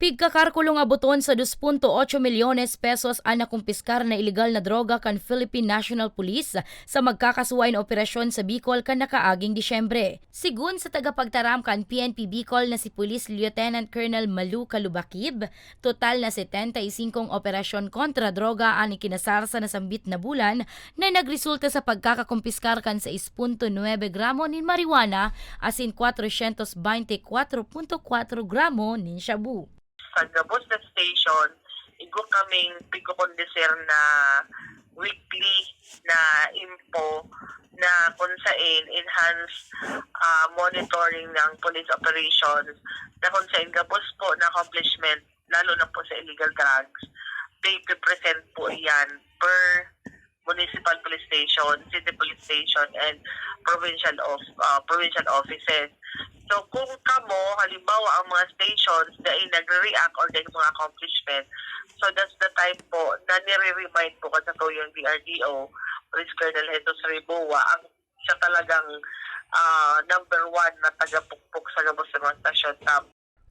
Pigkakarkulong abuton sa 2.8 milyones pesos ang nakumpiskar na ilegal na droga kan Philippine National Police sa magkakasuway na operasyon sa Bicol kan nakaaging Disyembre. Sigun sa tagapagtaram kan PNP Bicol na si Police Lieutenant Colonel Malu Calubakib, total na 75 operasyon kontra droga ang ikinasarsa na sambit na bulan na nagresulta sa pagkakakumpiskar kan sa 6.9 gramo nin marijuana asin 424.4 gramo nin shabu. Sa Gabos na station, igo kaming pigkukondisir na weekly na info na kung saan enhanced monitoring ng police operations na kung saan Gabos po na accomplishment, lalo na po sa illegal drugs, they present po yan per municipal police station, city police station, and provincial offices. So kung kamo, halimbawa ang mga stations na nagre-react or dahil mga accomplishment, so that's the time po na nire-remind po kasi po yung DRDO, Police Colonel Jesus Riboa, ang siya talagang number 1 na taga-pukpok sa Gabos sa mga stasyon.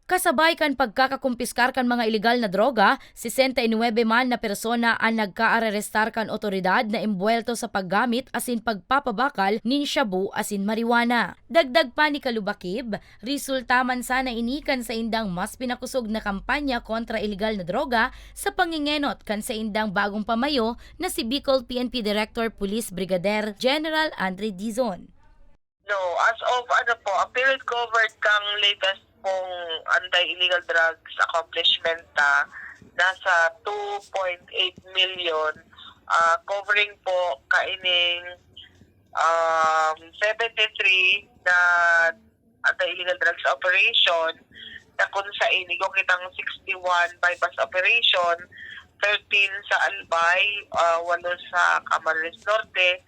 Kasabay kan pagkakakumpiskar kan mga ilegal na droga, 69 man na persona ang nagkaarestar kan otoridad na imbuelto sa paggamit asin pagpapabakal nin shabu asin marijuana. Dagdag pa ni Calubakib, resulta man sana inikan sa indang mas pinakusog na kampanya kontra ilegal na droga sa pangingenot kan sa indang bagong pamayo na si Bicol PNP Director Police Brigadier General Andre Dizon. No, as of a period covered kang latest pong anti-illegal drugs accomplishment nasa 2.8 million, covering po kaining 73 na anti-illegal drugs operation na kung sa inigo kitang 61 bypass operation, 13 sa Albay, 8 sa Camarines Norte,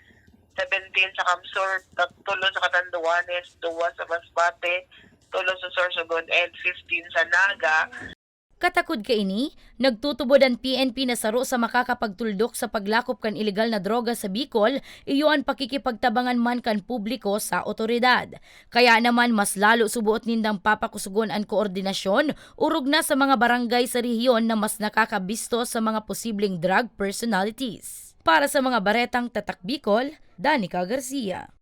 17 sa Camsur, 3 sa Catanduanes, 2 sa Masbate, 3 sa Sorsogon, and 15 sa Naga. Katakod kaini, nagtutubod ang PNP na saro sa makakapagtuldok sa paglakop kan ilegal na droga sa Bicol, iyo ang pakikipagtabangan man kan publiko sa otoridad. Kaya naman mas lalo subuot nindang papakusugon ang koordinasyon, urog na sa mga barangay sa rehiyon na mas nakakabisto sa mga posibleng drug personalities. Para sa mga baretang Tatak Bicol, Danica Garcia.